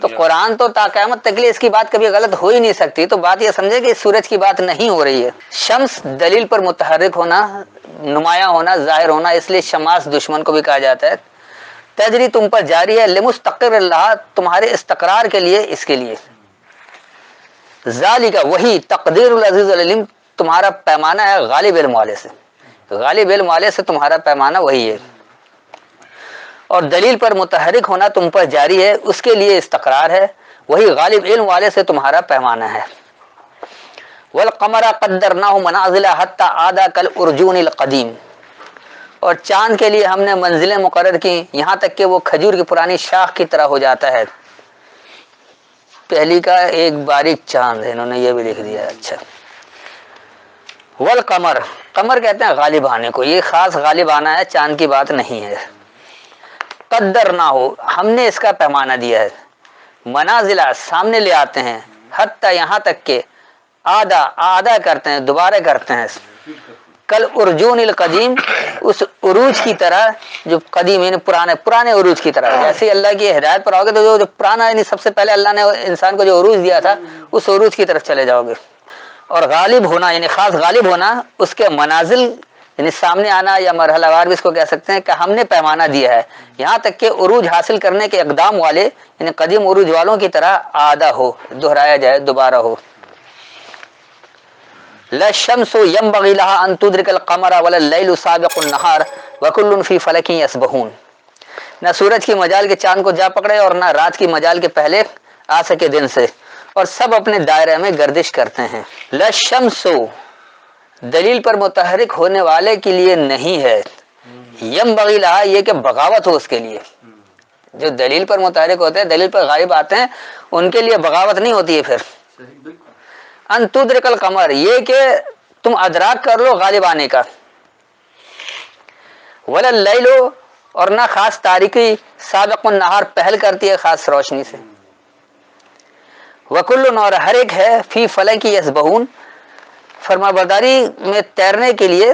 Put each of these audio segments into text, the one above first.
تو قرآن تو تا قیامت تک لیے اس کی بات کبھی غلط ہو ہی نہیں سکتی. تو بات یہ سمجھے کہ سورج کی بات نہیں ہو رہی ہے. شمس دلیل پر متحرک ہونا، نمایاں ہونا، ظاہر ہونا، اس لیے شماس دشمن کو بھی کہا جاتا ہے. تجری تم پر جاری ہے، لمستقر اللہ تمہارے استقرار کے لیے، اس کے لیے. ذالک وہی تقدیر العزیز العلیم تمہارا پیمانہ ہے غالب علم والے سے. غالب علم والے سے تمہارا پیمانہ وہی ہے. اور دلیل پر متحرک ہونا تم پر جاری ہے، اس کے لیے استقرار ہے. وہی غالب علم والے سے تمہارا پیمانہ ہے. والقمر قدرناہ منازل حتی عاد کالارجون القدیم. اور چاند کے لیے ہم نے منزلیں مقرر کی یہاں تک کہ وہ کھجور کی پرانی شاخ کی طرح ہو جاتا ہے. پہلی کا ایک باریک چاند ہے، انہوں نے یہ بھی لکھ دیا ہے. اچھا. والقمر، قمر کہتے ہیں غالب آنے کو، یہ خاص غالب آنا ہے، چاند کی بات نہیں ہے. قدرناہ ہم نے اس کا پیمانہ دیا ہے. منازلہ سامنے لے آتے ہیں، حتی یہاں تک کہ آدھا کرتے ہیں، دوبارہ کرتے ہیں. کل ارجون القدیم اس عروج کی طرح جو قدیم یعنی پرانے عروج کی طرح. جیسے اللہ کی ہدایت پر آؤ گے تو جو پرانا یعنی سب سے پہلے اللہ نے انسان کو جو عروج دیا تھا اس عروج کی طرف چلے جاؤ گے. اور غالب ہونا یعنی خاص غالب ہونا، اس کے منازل یعنی سامنے آنا یا مرحلہ وار بھی اس کو کہہ سکتے ہیں کہ ہم نے پیمانہ دیا ہے یہاں تک کہ عروج حاصل کرنے کے اقدام والے یعنی قدیم عروج والوں کی طرح آدھا ہو، دہرایا جائے، دوبارہ ہو. لا الشمس ينبغي لها ان تدرك القمر ولا الليل سابق النهار وكل في فلك يسبحون. نہ سورج کی مجال کے چاند کو جا پکڑے اور نہ رات کی مجال کے پہلے آ سکے دن سے، اور سب اپنے دائرے میں گردش کرتے ہیں. لا الشمس دلیل پر متحرک ہونے والے کے لیے نہیں ہے. ينبغي لها یہ کہ بغاوت ہو اس کے لیے. جو دلیل پر متحرک ہوتے ہیں، دلیل پر غالب آتے ہیں، ان کے لیے بغاوت نہیں ہوتی ہے. پھر ان تدرک القمر یہ کہ تم ادراک کر لو غالب آنے کا. ولا اللیل اور نہ خاص تاریکی سابق النہار پہل کرتی ہے خاص روشنی سے. وکل اور ہر ایک ہے فی فلک یسبحون فرما برداری میں تیرنے کے لیے.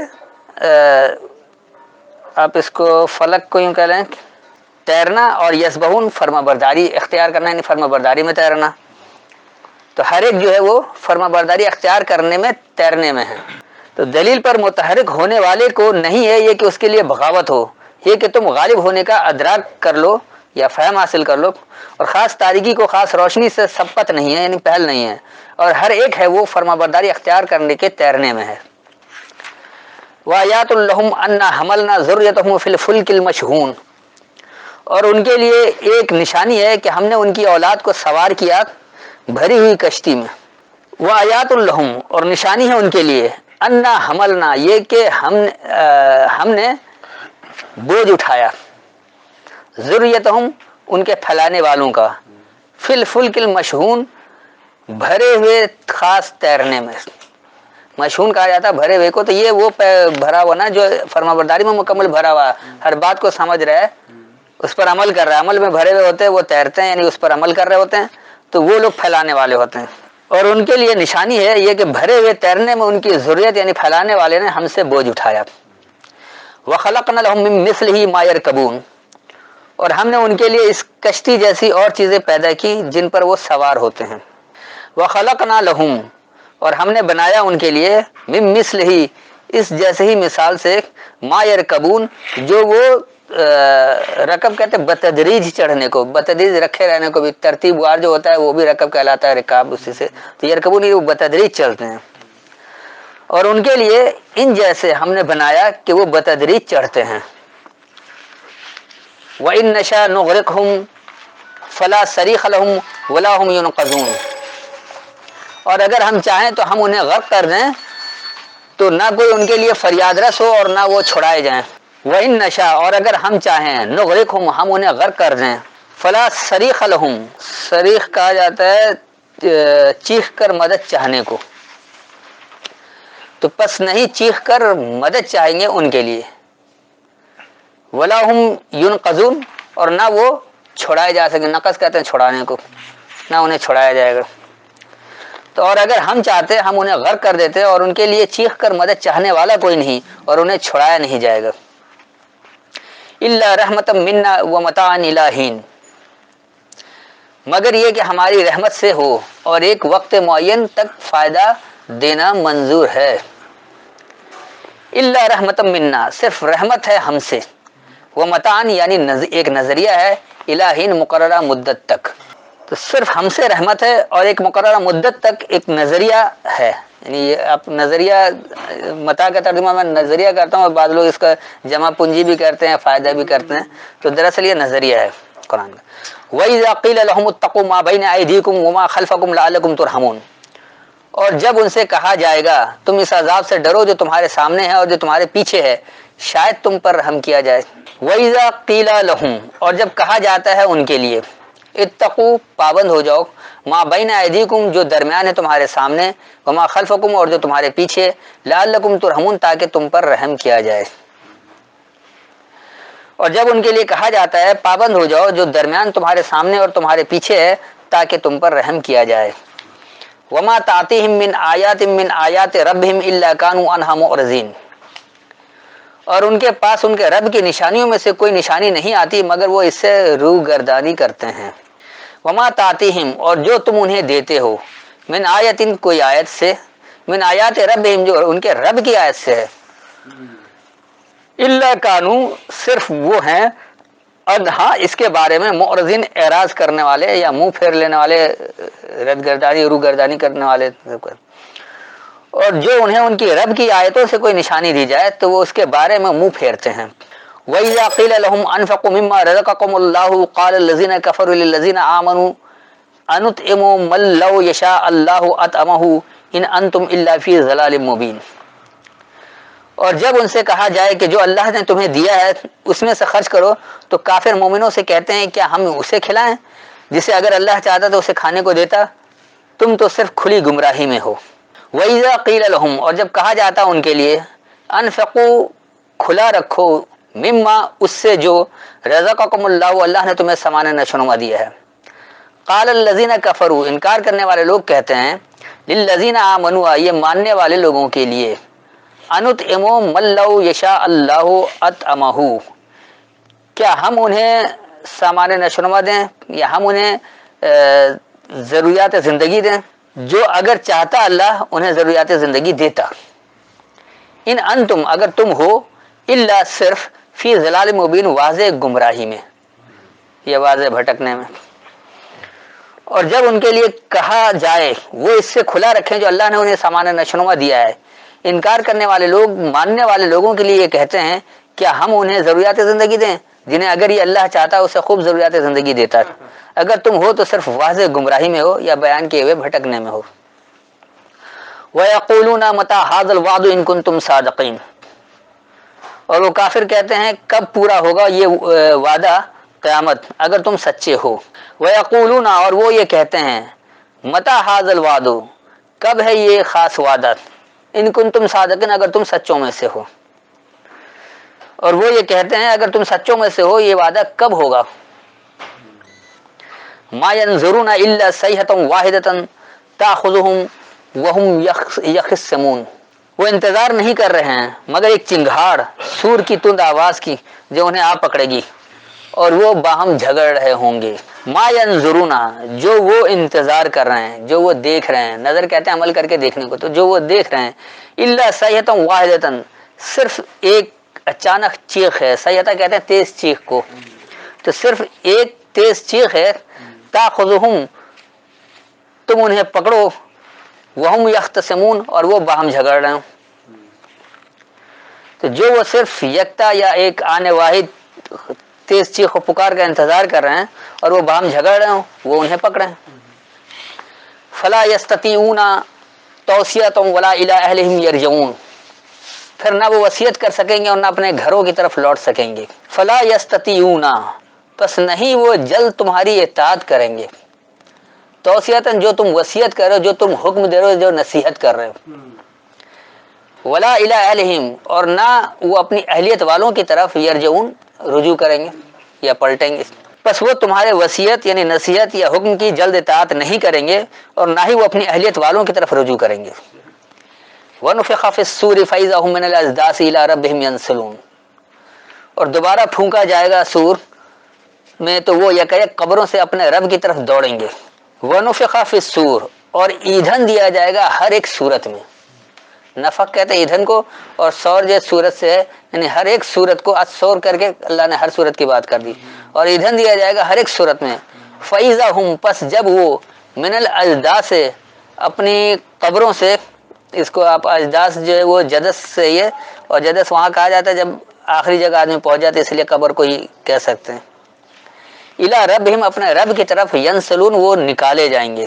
آپ اس کو فلک کو یوں کہہ لیں تیرنا، اور یسبحون فرما برداری اختیار کرنا یعنی فرما برداری میں تیرنا. تو ہر ایک جو ہے وہ فرما برداری اختیار کرنے میں، تیرنے میں ہے. تو دلیل پر متحرک ہونے والے کو نہیں ہے یہ کہ اس کے لیے بغاوت ہو، یہ کہ تم غالب ہونے کا ادراک کر لو یا فہم حاصل کر لو. اور خاص تاریکی کو خاص روشنی سے سبقت نہیں ہے یعنی پہل نہیں ہے، اور ہر ایک ہے وہ فرما برداری اختیار کرنے کے تیرنے میں ہے. وآیات لہم انا حملنا ذریتہم فی الفلک المشحون. اور ان کے لیے ایک نشانی ہے کہ ہم نے ان کی اولاد کو سوار کیا بھری ہوئی کشتی میں. وآیات لہم اور نشانی ہے ان کے لیے انا حملنا یہ کہ ہم نے بوجھ اٹھایا ذریتہم ان کے پھیلانے والوں کا فی الفلک المشحون بھرے ہوئے خاص تیرنے میں. مشحون کہا جاتا ہے بھرے ہوئے کو. تو یہ وہ بھرا ہوا نا جو فرما برداری میں مکمل بھرا ہوا، ہر بات کو سمجھ رہا ہے، اس پر عمل کر رہا ہے، عمل میں بھرے ہوئے ہوتے ہیں، وہ تیرتے ہیں یعنی اس پر عمل کر رہے ہوتے ہیں. تو وہ لوگ پھیلانے والے ہوتے ہیں. اور ان کے لیے نشانی ہے یہ کہ بھرے ہوئے تیرنے میں ان کی ضروریت یعنی پھیلانے والے نے ہم سے بوجھ اٹھایا. وَخَلَقْنَا لَهُم مِّن مِّثْلِهِ مَا يَرْكَبُونَ اور ہم نے ان کے لیے اس کشتی جیسی اور چیزیں پیدا کی جن پر وہ سوار ہوتے ہیں. وَخَلَقْنَا لَهُم اور ہم نے بنایا ان کے لیے مِّن مِّثْلِهِ اس جیسے ہی مثال سے مَا يَرْكَبُونَ جو وہ رکب کہتے ہیں بتدریج چڑھنے کو، بتدریج رکھے رہنے کو بھی، ترتیب وار جو ہوتا ہے وہ بھی رکب کہلاتا ہے، رکاب اسی سے. تو یرکبون وہ بتدریج چلتے ہیں. اور ان کے لیے ان جیسے ہم نے بنایا کہ وہ بتدریج چڑھتے ہیں. وَإِن نَّشَأْ نُغْرِقْهُمْ فَلَا صَرِيخَ لَهُمْ وَلَا هُمْ يُنْقَذُونَ اور اگر ہم چاہیں تو ہم انہیں غرق کر دیں تو نہ کوئی ان کے لیے فریاد رس ہو اور نہ وہ چھڑائے جائیں. وَإِن نَّشَأْ اور اگر ہم چاہیں نُغْرِقْهُمْ ہم انہیں غرق کر دیں فَلَا صَرِيخَ لَهُمْ صریخ کہا جاتا ہے چیخ کر مدد چاہنے کو. تو پس نہیں چیخ کر مدد چاہیں گے ان کے لیے. وَلَا هُمْ يُنْقَذُونَ اور نہ وہ چھڑائے جا سکیں. نقص کہتے ہیں چھڑانے کو، نہ انہیں چھڑایا جائے گا. تو اور اگر ہم چاہتے ہم انہیں غرق کر دیتے اور ان کے لیے چیخ کر مدد چاہنے والا کوئی نہیں اور انہیں چھڑایا نہیں جائے گا. إِلَّا رَحْمَةً مِنَّا وَمَتَاعًا إِلَىٰ حِينٍ مگر یہ کہ ہماری رحمت سے ہو اور ایک وقت معین تک فائدہ دینا منظور ہے. الا رحمتم منا، صرف رحمت ہے ہم سے. وہ متان یعنی ایک نظریہ ہے، الہین مقررہ مدت تک. تو صرف ہم سے رحمت ہے اور ایک مقررہ مدت تک ایک نظریہ ہے. یعنی یہ آپ نظریہ، متا کا ترجمہ میں نظریہ کرتا ہوں اور بعض لوگ اس کا جمع پونجی بھی کرتے ہیں، فائدہ بھی کرتے ہیں. تو دراصل یہ نظریہ ہے قرآن کا. وَإِذَا قِيلَ لَهُمُ اتَّقُوا مَا بَيْنَ أَيْدِيكُمْ وَمَا خَلْفَكُمْ لَعَلَّكُمْ تُرْحَمُونَ، اور جب ان سے کہا جائے گا تم اس عذاب سے ڈرو جو تمہارے سامنے ہے اور جو تمہارے پیچھے ہے، شاید تم پر رحم کیا جائے. وَإِذَا قِيلَ لَهُمْ، اور جب کہا جاتا ہے ان کے لیے، اتقوا پابند ہو جاؤ، ما بین ایدیکم جو درمیان ہے تمہارے سامنے، وما خلفکم اور جو تمہارے پیچھے، لعلکم ترحمون تاکہ تم پر رحم کیا جائے. اور جب ان کے لیے کہا جاتا ہے پابند ہو جاؤ جو درمیان تمہارے سامنے اور تمہارے پیچھے ہے تاکہ تم پر رحم کیا جائے. وما تأتیہم من آیات ربہم الا کانوا عنہا معرضین، اور ان کے پاس ان کے رب کی نشانیوں میں سے کوئی نشانی نہیں آتی مگر وہ اس سے روگردانی کرتے ہیں. وما تأتیہم اور جو تم انہیں دیتے ہو، من آیت کوئی آیت سے، من آیات ربہم جو ان کے رب کی آیت سے ہے، الا کانوا صرف وہ ہیں، ادھا اس کے بارے میں معرضین اعراض کرنے والے یا منہ پھیر لینے والے، ردگردانی روگردانی کرنے والے. اور جو انہیں ان کی رب کی آیتوں سے کوئی نشانی دی جائے تو وہ اس کے بارے میں منہ پھیرتے ہیں. وَإِذَا قِيلَ لَهُمْ أَنفِقُوا مِمَّا رَزَقَكُمُ اللَّهُ قَالَ الَّذِينَ كَفَرُوا لِلَّذِينَ آمَنُوا أَنُطْعِمُ مَن لَّوْ يَشَاءُ اللَّهُ أَطْعَمَهُ إِنْ أَنتُمْ إِلَّا فِي ضَلَالٍ مُّبِينٍ. اور جب ان سے کہا جائے کہ جو اللہ نے تمہیں دیا ہے اس میں سے خرچ کرو، تو کافر مومنوں سے کہتے ہیں کیا ہم اسے کھلائیں جسے اگر اللہ چاہتا تو اسے کھانے کو دیتا، تم تو صرف کھلی گمراہی میں ہو. وَإِذَا قِيلَ لَهُمْ اور جب کہا جاتا ان کے لیے، انفقوا کھلا رکھو، مما اس سے جو رزقکم اللہ اللہ نے تمہیں سامان نشوونما دیا ہے. قال الذین کفروا انکار کرنے والے لوگ کہتے ہیں، للذین آمنوا یہ ماننے والے لوگوں کے لیے، انطعموا من لو یشاء اللہ اطعمہ کیا ہم انہیں سامان نشوونما دیں یا ہم انہیں ضروریات زندگی دیں جو اگر چاہتا اللہ انہیں ضروریات زندگی دیتا. ان انتم اگر تم ہو، الا صرف فی ضلال مبین واضح گمراہی میں یا واضح بھٹکنے میں. اور جب ان کے لیے کہا جائے وہ اس سے کھلا رکھیں جو اللہ نے انہیں سامان نشوونما دیا ہے. انکار کرنے والے لوگ ماننے والے لوگوں کے لیے یہ کہتے ہیں کیا ہم انہیں ضروریات زندگی دیں جنہیں اگر یہ اللہ چاہتا اسے خوب ضروریات زندگی دیتا. اگر تم ہو تو صرف واضح گمراہی میں ہو یا بیان کیے ہوئے بھٹکنے میں ہو. وَيَقُولُونَ مَتَىٰ هَٰذَا الْوَعْدُ إِن كُنتُمْ صَادِقِينَ اور وہ کافر کہتے ہیں کب پورا ہوگا یہ وعدہ قیامت اگر تم سچے ہو. وَيَقُولُونَ اور وہ یہ کہتے ہیں، مَتَىٰ هَٰذَا الْوَعْدُ کب ہے یہ خاص وعدہ، ان کنتم صادقین اگر تم سچوں میں سے ہو. اور وہ یہ کہتے ہیں اگر تم سچوں میں سے ہو یہ وعدہ کب ہوگا. ما ينظرون الا صيحة واحدة تأخذهم وهم يخصمون وہ انتظار نہیں کر رہے ہیں مگر ایک چنگھاڑ سور کی تند آواز کی جو انہیں آ پکڑے گی اور وہ باہم جھگڑ رہے ہوں گے. ما ينظرون جو وہ انتظار کر رہے ہیں، جو وہ دیکھ رہے ہیں، نظر کہتے ہیں عمل کر کے دیکھنے کو، تو جو وہ دیکھ رہے ہیں، الا صيحة واحدة صرف ایک اچانک چیخ ہے. صیحہ کہتے ہیں تیز چیخ کو، تو صرف ایک تیز چیخ ہے. تاخذہم تم انہیں پکڑو، وہم یختصمون اور وہ باہم جھگڑ رہے ہوں. تو جو وہ صرف یکتا یا ایک آنے واحد تیز چیخ و پکار کا انتظار کر رہے ہیں اور وہ باہم جھگڑ رہے ہوں وہ انہیں پکڑیں. فلا یستطیعون توصیۃ ولا الی اہلہم یرجعون پھر نہ وہ وصیت کر سکیں گے اور نہ اپنے گھروں کی طرف لوٹ سکیں گے. فلا یستطیعون پس نہیں وہ جلد تمہاری اطاعت کریں گے. توصیتاً جو تم وصیت کر رہے ہو، جو تم حکم دے رہے ہو، جو نصیحت کر رہے ہو. ولا الی اہلہم اور نہ وہ اپنی اہلیت والوں کی طرف یرجعون رجوع کریں گے یا پلٹیں گے. پس وہ تمہارے وصیت یعنی نصیحت یا حکم کی جلد اطاعت نہیں کریں گے اور نہ ہی وہ اپنی اہلیت والوں کی طرف رجوع کریں گے. وَنُفِخَ فِي الصُّورِ فَإِذَا هُم مِّنَ الْأَجْدَاثِ إِلَىٰ رَبِّهِمْ يَنسِلُونَ اور دوبارہ پھونکا جائے گا سور میں تو وہ یک قبروں سے اپنے رب کی طرف دوڑیں گے. وَنُفِخَ فِي الصُّورِ اور ایندھن دیا جائے گا ہر ایک صورت میں. نفق کہتے ہیں ایندھن کو, اور سور جو صورت سے ہے, یعنی ہر ایک صورت کو سور کر کے اللہ نے ہر صورت کی بات کر دی, اور ایندھن دیا جائے گا ہر ایک صورت میں. فَإِذَا هُمْ پس جب وہ من الاجداث سے اپنی قبروں سے, اس کو آپ اجداث جو ہے وہ جدث سے ہی ہے, اور جدث وہاں کہا جاتا ہے جب آخری جگہ آدمی پہنچ جاتے, اس لیے قبر کو ہی کہہ سکتے ہیں. اِلیٰ ربہم اپنے رب کی طرف ینسلون وہ نکالے جائیں گے,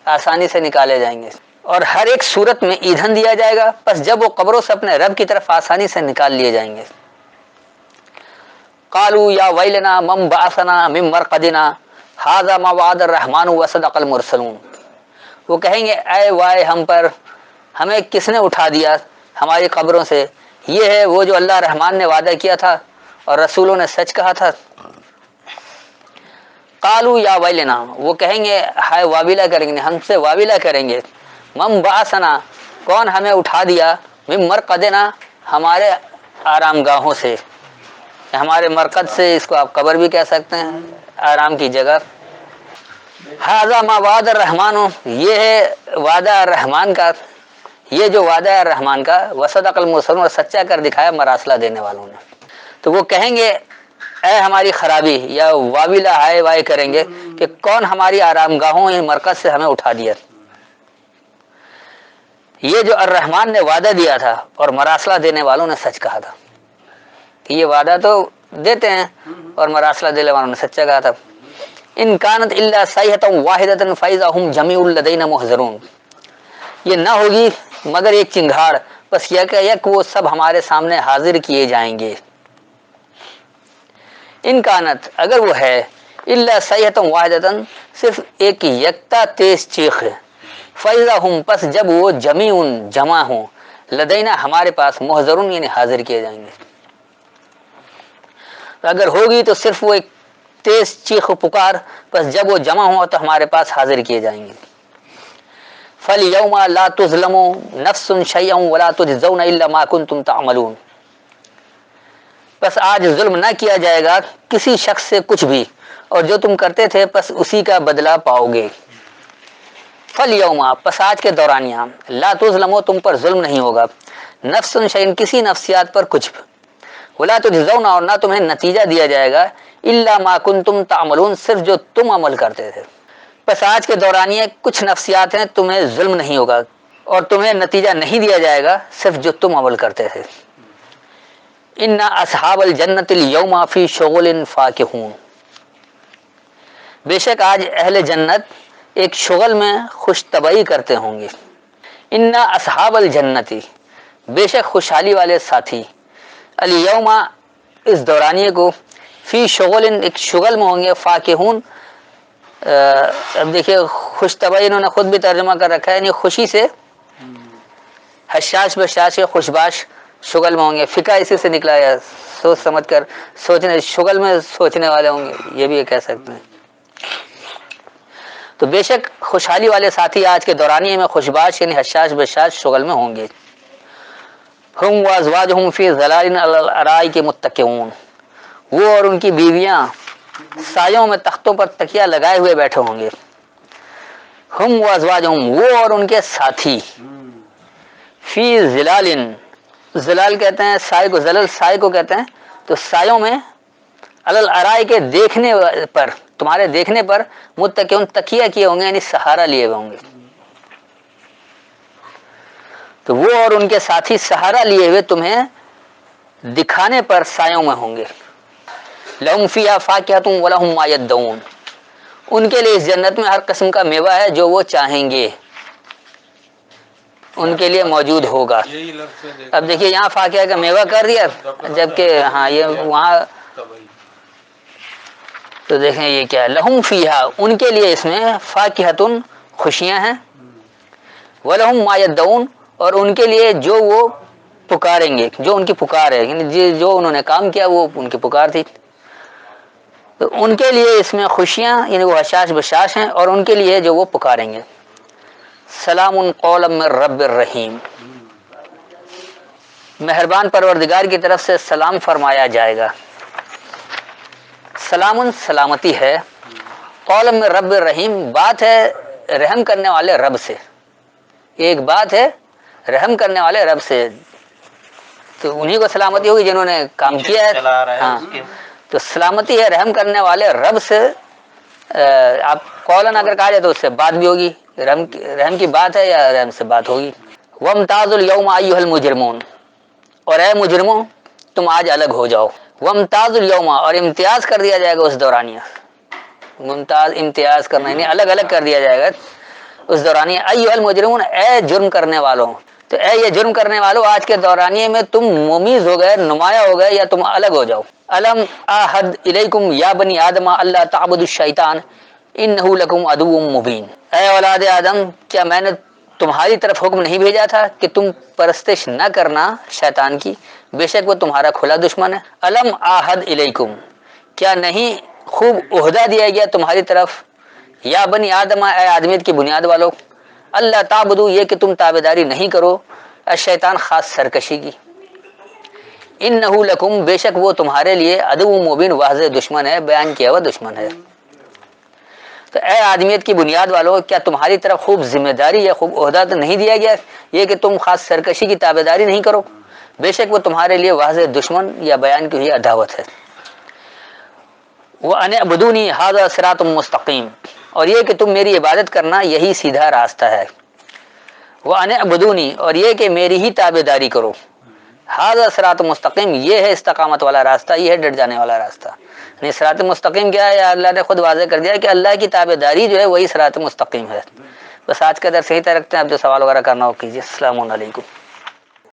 آسانی سے نکالے جائیں گے. اور ہر ایک صورت میں ایندھن دیا جائے گا, پس جب وہ قبروں سے اپنے رب کی طرف آسانی سے نکال لیے جائیں گے. قالوا یا ویلنا من بعثنا من مرقدنا ھذا ما وعد الرحمن وصدق المرسلون. وہ کہیں گے اے وائے ہم پر, ہمیں کس نے اٹھا دیا ہماری قبروں سے, یہ ہے وہ جو اللہ رحمان نے وعدہ کیا تھا اور رسولوں نے سچ کہا تھا. قالوا یا ویلنا وہ کہیں گے ہائے واویلا کریں گے, ہم سے واویلا کریں گے. من بعثنا کون ہمیں اٹھا دیا, من مرقدنا ہمارے آرام گاہوں سے, ہمارے مرقد سے, اس کو آپ قبر بھی کہہ سکتے ہیں, آرام کی جگہ. ھذا ما وعد الرحمن یہ ہے وعدہ الرحمان کا, یہ جو وعدہ ہے الرحمان کا, وصدق المرسلون اور سچا کر دکھایا مراسلہ دینے والوں نے. تو وہ کہیں گے اے ہماری خرابی, یا واویلا ہائے وائے کریں گے کہ کون ہماری آرام گاہوں مرکز سے ہمیں اٹھا دیا. یہ جو الرحمان نے وعدہ دیا تھا اور مراسلہ دینے والوں نے سچ کہا تھا, کہ یہ وعدہ تو دیتے ہیں اور مراسلہ دینے والوں نے سچا کہا تھا. ان کانت الا صیحۃ واحدۃ فاذا هم جميع لدینا محضرون. یہ نہ ہوگی مگر ایک چنگھاڑ, بس یک یک وہ سب ہمارے سامنے حاضر کیے جائیں گے. ان کانت اگر وہ ہے, الا صیحۃ واحدۃ صرف ایک یکتا تیز چیخ ہے, فاذا هم پس جب وہ جمیع جمع ہوں, لدینا ہمارے پاس, محضرون یعنی حاضر کیے جائیں گے. اگر ہوگی تو صرف وہ ایک تیز چیخ و پکار, بس جب وہ جمع ہوں تو ہمارے پاس حاضر کیے جائیں گے. فَالْيَوْمَ لَا تُظْلَمُ نَفْسٌ شَيْئًا وَلَا تُجْزَوْنَ إِلَّا مَا كُنْتُمْ تَعْمَلُونَ. بس آج ظلم نہ کیا جائے گا کسی شخص سے کچھ بھی, اور جو تم کرتے تھے بس اسی کا بدلہ پاؤ گے. فَالْيَوْمَ پس آج کے دورانیہ, لا تظلمو تم پر ظلم نہیں ہوگا, نفس شیئن کسی نفسیات پر کچھ, ولا تجزون اور نہ تمہیں نتیجہ دیا جائے گا, الا ما کنتم تعملون صرف جو تم عمل کرتے تھے. بس آج کے دورانیہ کچھ نفسیات ہیں تمہیں ظلم نہیں ہوگا, اور تمہیں نتیجہ نہیں دیا جائے گا صرف جو تم عمل کرتے تھے. ان اصحاب الجنت اليوم فی شغل فاکہون. بے شک آج اہل جنت ایک شغل میں خوش طبعی کرتے ہوں گے. ان اصحاب الجنتی بے شک خوشحالی والے ساتھی, الیوم اس دورانیے کو, فی شغل ایک شغل میں ہوں گے, فاکہون اب دیکھیے خوش طبعی انہوں نے خود بھی ترجمہ کر رکھا ہے, یعنی خوشی سے, حشاش بشاش خوش باش شغل میں ہوں گے. فقہ اسی سے نکلا ہے, سوچ سمجھ کر سوچنے, شغل میں سوچنے والے ہوں گے, یہ بھی کہہ سکتے ہیں. تو بے شک خوشحالی والے ساتھی آج کے دورانیے میں خوش باش یعنی حشاش بشاش شغل میں ہوں گے. ہم وازواجہم فی ظلال علی الارائک متکئون. وہ اور ان کی بیویاں سایوں میں تختوں پر تکیہ لگائے ہوئے بیٹھے ہوں گے. ہم وازواجہم وہ اور ان کے ساتھی, فی ظلال, ظلال کہتے ہیں سائے کو, ظلل سائے کو کہتے ہیں. تو سایوں میں, علی الارائک کے دیکھنے پر, تمہارے دیکھنے پر, متکئون تکیہ کیے ہوں گے یعنی سہارا لیے ہوئے ہوں گے. تو وہ اور ان کے ساتھی سہارا لیے ہوئے تمہیں دکھانے پر سایوں میں ہوں گے. لہم فیہا فاکہۃ ولہم ما یدعون. ان کے لیے اس جنت میں ہر قسم کا میوہ ہے جو وہ چاہیں گے, ان کے لیے موجود ہوگا. اب دیکھیے یہاں فاکہہ کا میوہ کر دیا, جبکہ ہاں یہ وہاں, تو دیکھیں یہ کیا ہے, لہم فیہا ان کے لیے اس میں, فاکہۃ خوشیاں ہیں, ولہم ما یدعون اور ان کے لیے جو وہ پکاریں گے, جو ان کی پکار ہے, یعنی جو انہوں نے کام کیا وہ ان کی پکار تھی. تو ان کے لیے اس میں خوشیاں یعنی وہ حشاش بشاش ہیں, اور ان کے لیے جو وہ پکاریں گے. سلام قولا من رب الرحیم. مہربان پروردگار کی طرف سے سلام فرمایا جائے گا. سلام سلامتی ہے، قول من رب الرحیم بات ہے رحم کرنے والے رب سے، ایک بات ہے رحم کرنے والے رب سے، تو انہی کو سلامتی ہوگی جنہوں نے کام کیا ہے۔ ہاں تو سلامتی ہے رحم کرنے والے رب سے، آپ قولن اگر کہا جائے تو اس سے بات بھی ہوگی، رحم کی بات ہے یا رحم سے بات ہوگی۔ وامتازوا اليوم ایھا المجرمون، اور اے مجرموں تم آج الگ ہو جاؤ۔ وامتازوا اليوم، اور امتیاز کر دیا جائے گا اس دورانیہ، ممتاز امتیاز کرنا یعنی الگ الگ کر دیا جائے گا اس دورانیہ، ایھا المجرمون اے جرم کرنے والوں، تو اے یہ جرم کرنے والوں آج کے دورانیے میں تم ممیز ہو گئے، نمایاں ہو گئے یا تم الگ ہو جاؤ۔ الم اعہد الیکم یا بنی آدم الا تعبدوا الشیطان انہ لکم عدو مبین، اے اولاد آدم کیا میں نے تمہاری طرف حکم نہیں بھیجا تھا کہ تم پرستش نہ کرنا شیطان کی، بے شک وہ تمہارا کھلا دشمن ہے۔ الم اعہد الیکم، کیا نہیں خوب عہدہ دیا گیا تمہاری طرف، یا بنی آدم اے آدمیت کی بنیاد والو، اللہ تعبدو یہ کہ تم تابعداری نہیں کرو الشیطان خاص سرکشی کی، انہ لکم بے شک وہ تمہارے لیے عدو مبین واضح دشمن ہے، بیان کیا ہوا دشمن ہے۔ تو اے آدمیت کی بنیاد والو کیا تمہاری طرف خوب ذمہ داری یا خوب عہدہ تو نہیں دیا گیا یہ کہ تم خاص سرکشی کی تابعداری نہیں کرو، بے شک وہ تمہارے لیے واضح دشمن یا بیان کی ہوئی عداوت ہے۔ وَأَنِ اعْبُدُونِی ھَذَا صِرَاطٌ مُسْتَقِیم، اور یہ کہ تم میری عبادت کرنا یہی سیدھا راستہ ہے۔ وَأَنِ اعْبُدُونِی، اور یہ کہ میری ہی تابعداری کرو، ھذا صراط مستقیم یہ ہے استقامت والا راستہ، یہ ہے ڈٹ جانے والا راستہ۔ یعنی صراط مستقیم کیا ہے، اللہ نے خود واضح کر دیا کہ اللہ کی تابعداری جو ہے وہی صراط مستقیم ہے۔ بس آج کا درس یہیں تک رکھتے ہیں، اب جو سوال وغیرہ کرنا ہو کیجیے۔ السلام علیکم۔